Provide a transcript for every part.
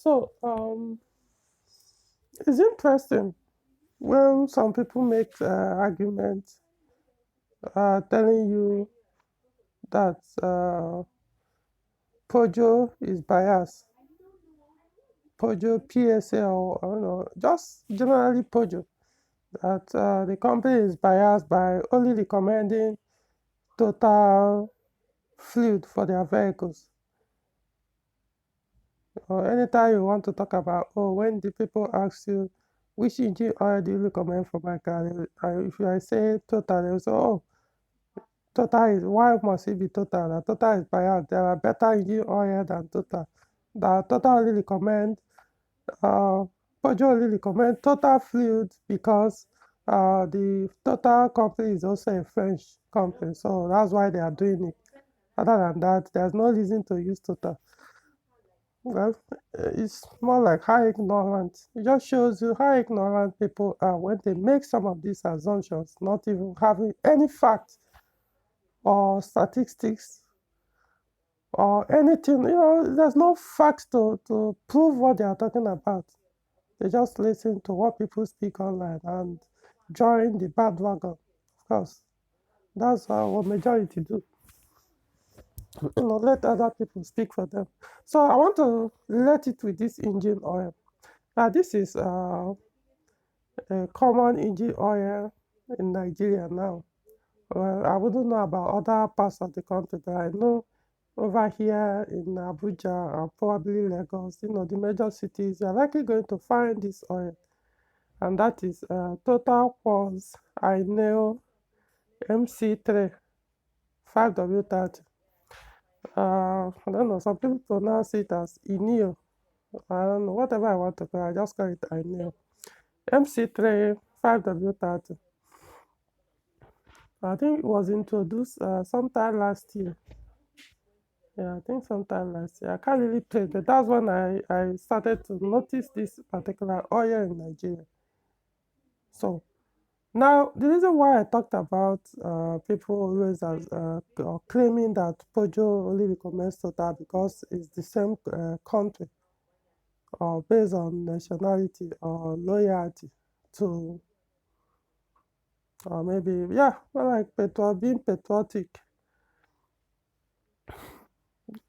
So it's interesting when some people make arguments telling you that Peugeot is biased. Peugeot PSA, or I don't know, just generally Peugeot, that the company is biased by only recommending total fluid for their vehicles. Or anytime you want to talk about, oh, when the people ask you, which engine oil do you recommend for my car? If I say total, they will say, oh, total is, why must it be total? That total is biased. There are better engine oil than total. That total only recommend, uh, Peugeot only recommend total fluid because the total company is also a French company. So that's why they are doing it. Other than that, there's no reason to use total. Well, it's more like how ignorant. It just shows you how ignorant people are when they make some of these assumptions, not even having any facts or statistics or anything. There's no facts to prove what they are talking about. They just listen to what people speak online and join the bandwagon. Of course, that's what majority do. Let other people speak for them. So I want to relate it with this engine oil. This is a common engine oil in Nigeria now. Well, I wouldn't know about other parts of the country, but I know over here in Abuja and probably Lagos, the major cities, you're likely going to find this oil. And that is Total Quartz Ineo MC3 5W-30. I don't know, some people pronounce it as Ineo. I don't know, whatever I want to call it, I just call it Ineo. MC3 5W-30. I think it was introduced sometime last year. Yeah, I think sometime last year. I can't really place, but that's when I started to notice this particular oil in Nigeria. So now the reason why I talked about people always as claiming that Peugeot only recommends Total because it's the same country, or based on nationality or loyalty to, or maybe, yeah, well, like being patriotic.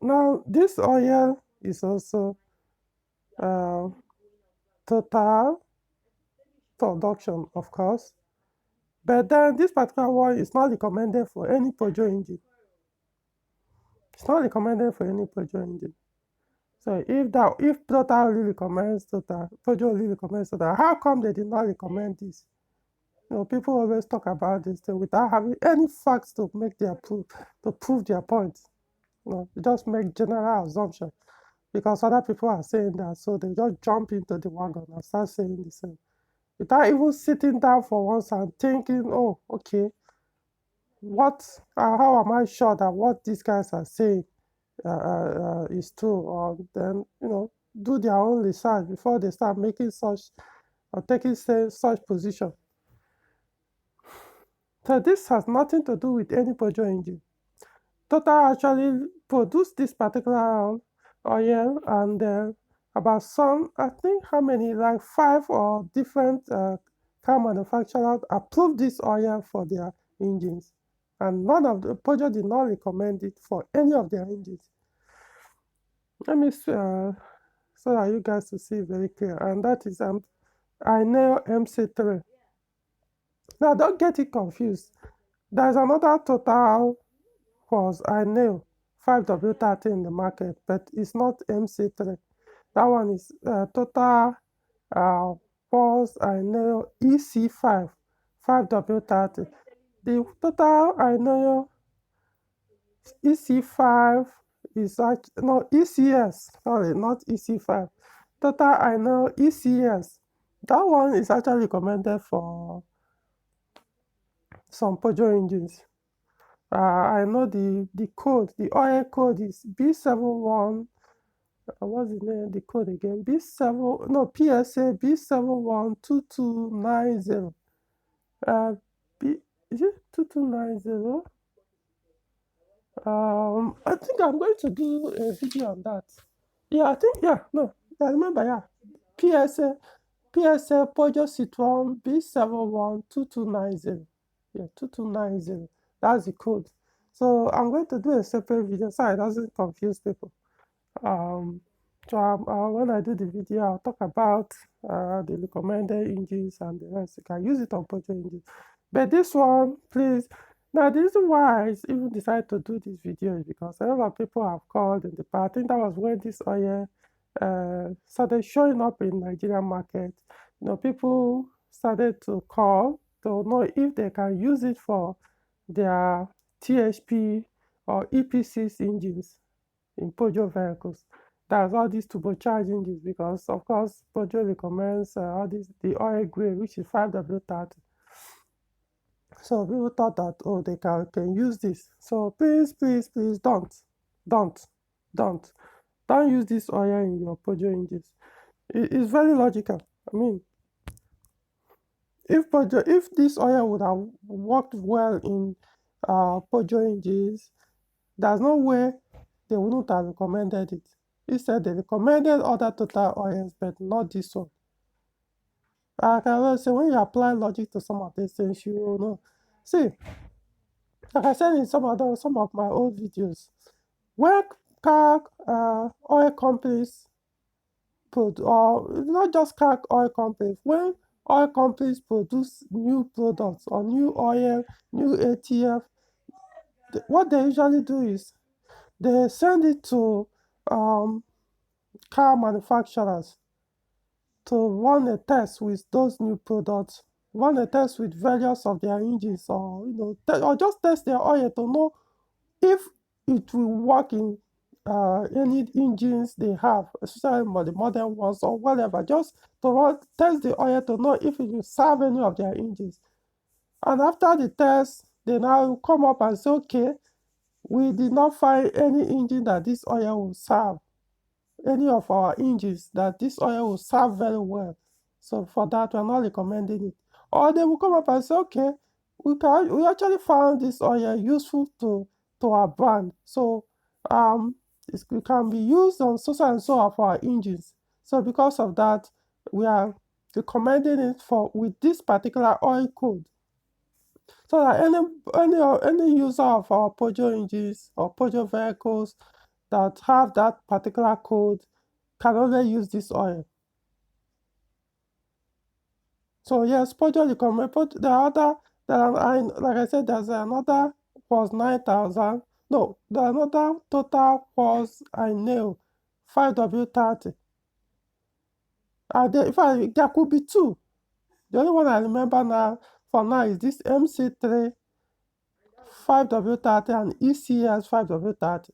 Now, this oil is also uh, Total production, of course, but then this particular one is not recommended for any Peugeot engine. It's not recommended for any Peugeot engine. So if Total really recommends Total, Peugeot really recommends Total, how come they did not recommend this? People always talk about this thing without having any facts to prove their point. They just make general assumption because other people are saying that, so they just jump into the wagon and start saying the same without even sitting down for once and thinking, oh, okay, how am I sure that what these guys are saying is true? Or then, do their own research before they start making such or taking such position. So this has nothing to do with any Peugeot engine. Total actually produced this particular oil, and about I think how many, like 5 or different car manufacturers approved this oil for their engines. And none of the Peugeot did not recommend it for any of their engines. Let me so that you guys to see very clear. And that is Ineo MC3. Now don't get it confused. There's another Total Quartz Ineo 5W-30 in the market, but it's not MC3. That one is Total Quartz Ineo EC5 5W-30. The Total Ineo EC5 is no ECS, sorry, not EC5. Total Ineo ECS. That one is actually recommended for some Peugeot engines. I know the code, the oil code is B71. What's the name? The code again? PSA B712290. Is it 2290? I think I'm going to do a video on that. Yeah, I think, yeah, no, I remember, yeah. PSA Peugeot Citroën B712290. Yeah, 2290. That's the code. So I'm going to do a separate video so it doesn't confuse people. Um, when I do the video, I'll talk about the recommended engines and the rest. You can use it on Peugeot engines. But this one, please. Now, the reason why I even decided to do this video is because a lot of people have called in the past. I think that was when this oil started showing up in Nigerian market. You know, people started to call to know if they can use it for their THP or EP6 engines in Peugeot vehicles. That's all these turbocharged engines because, of course, Peugeot recommends all this the oil grade, which is 5W-30. So people thought that, oh, they can use this. So please, please, please don't, don't, don't use this oil in your Peugeot engines. It's very logical. I mean, if this oil would have worked well in Peugeot engines, there's no way they wouldn't have recommended it. Instead, they recommended other total oils, but not this one. I can always say when you apply logic to some of these things, you will know. See, like I said in some of my old videos, when car oil companies put, or not just car oil companies, when oil companies produce new products or new oil, new ATF, what they usually do is they send it to car manufacturers to run a test with those new products, run a test with various of their engines, or or just test their oil to know if it will work in any engines they have, especially the modern ones or whatever. Just to test the oil to know if it will serve any of their engines. And after the test, they now come up and say, okay, we did not find any engine that this oil will serve, any of our engines that this oil will serve very well. So for that, we're not recommending it. Or they will come up and say, okay, we actually found this oil useful to our brand. So it can be used on so and so of our engines. So because of that, we are recommending it with this particular oil code. So that any user of our Peugeot engines or Peugeot vehicles that have that particular code can only use this oil. So yes, Peugeot recommend. But the other, like I said, there's another was 9,000. No, the another total was Ineo 5W-30. In fact, there could be two. The only one I remember now for now is this MC3 5W-30 and ECS 5W-30.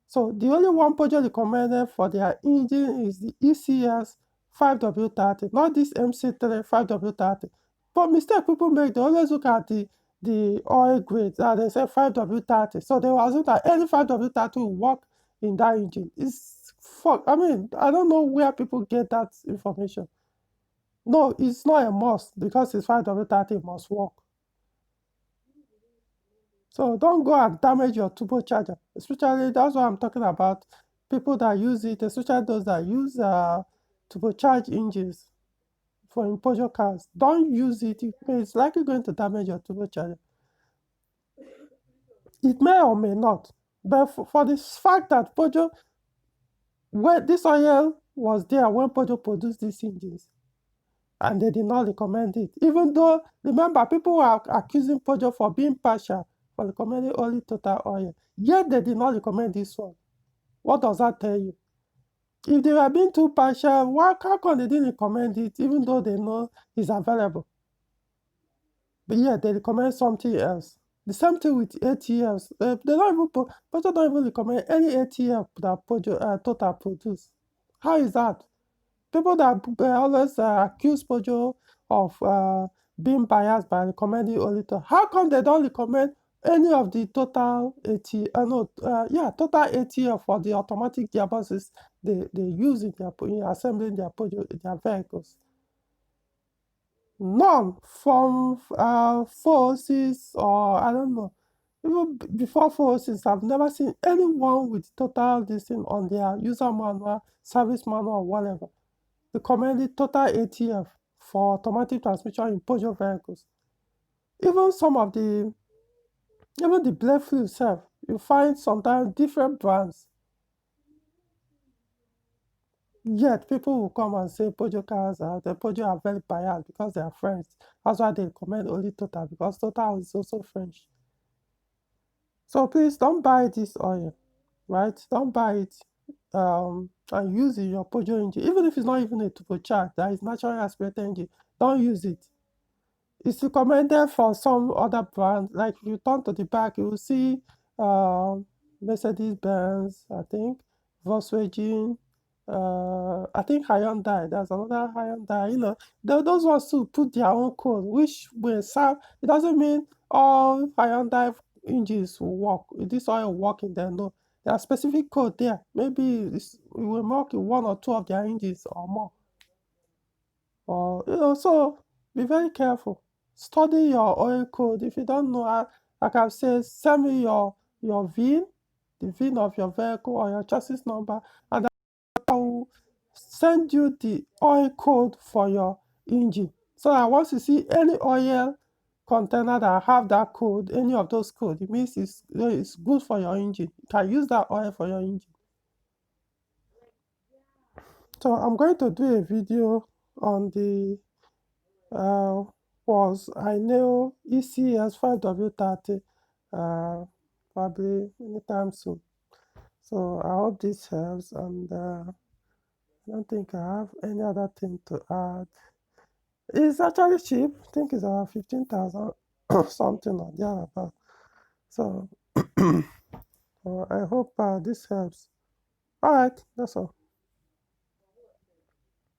So the only one Peugeot recommended for their engine is the ECS 5W-30, not this MC3 5W-30. But mistake people make, they always look at the oil grade and they say 5W-30. So they will assume that any 5W-30 will work in that engine. It's fuck. I mean, I don't know where people get that information. No, it's not a must because it's 5W-30 must work. So don't go and damage your turbocharger. Especially, that's what I'm talking about. People that use it, especially those that use turbocharged engines for in Peugeot cars. Don't use it. It's likely going to damage your turbocharger. It may or may not. But for the fact that Peugeot, when this oil was there when Peugeot produced these engines, and they did not recommend it. Even though, remember, people were accusing Peugeot for being partial, for recommending only total oil. Yet they did not recommend this one. What does that tell you? If they were being too partial, how come they didn't recommend it, even though they know it's available? But yeah, they recommend something else. The same thing with ATFs. Peugeot don't even recommend any ATF that Peugeot Total produce. How is that? People that always accuse Peugeot of being biased by recommending only Total. How come they don't recommend any of the Total Total ATF for the automatic gearboxes they use in assembling their vehicles? None from forces or I don't know. Even before 406, I've never seen anyone with total this thing on their user manual, service manual, whatever. Recommended total ATF for automatic transmission in Peugeot vehicles. Even some of the, even the blade fluid itself, you find sometimes different brands. Yet people will come and say Peugeot cars are the Peugeot are very biased because they are French. That's why they recommend only Total because Total is also French. So please don't buy this oil, right? Don't buy it and use it in your Peugeot engine. Even if it's not even a turbocharged, that is naturally aspirated engine, don't use it. It's recommended for some other brands. Like if you turn to the back, you will see Mercedes Benz, I think, Volkswagen, I think Hyundai. There's another Hyundai. You know, those ones to put their own code, which will serve. It doesn't mean all Hyundai engines will work. This oil will work in there. No, there are specific code there. Maybe it will work in one or two of their engines or more. Or so be very careful. Study your oil code. If you don't know, like I've said, send me your VIN, the VIN of your vehicle or your chassis number, and I will send you the oil code for your engine. So that once you see any oil container that have that code, any of those codes, it means it's good for your engine. You can use that oil for your engine. So I'm going to do a video on the uh, was Ineo ECS 5W-30 probably anytime soon. So I hope this helps, and I don't think I have any other thing to add. It's actually cheap. I think it's about 15,000 something or thereabout. So I hope this helps. All right, that's all.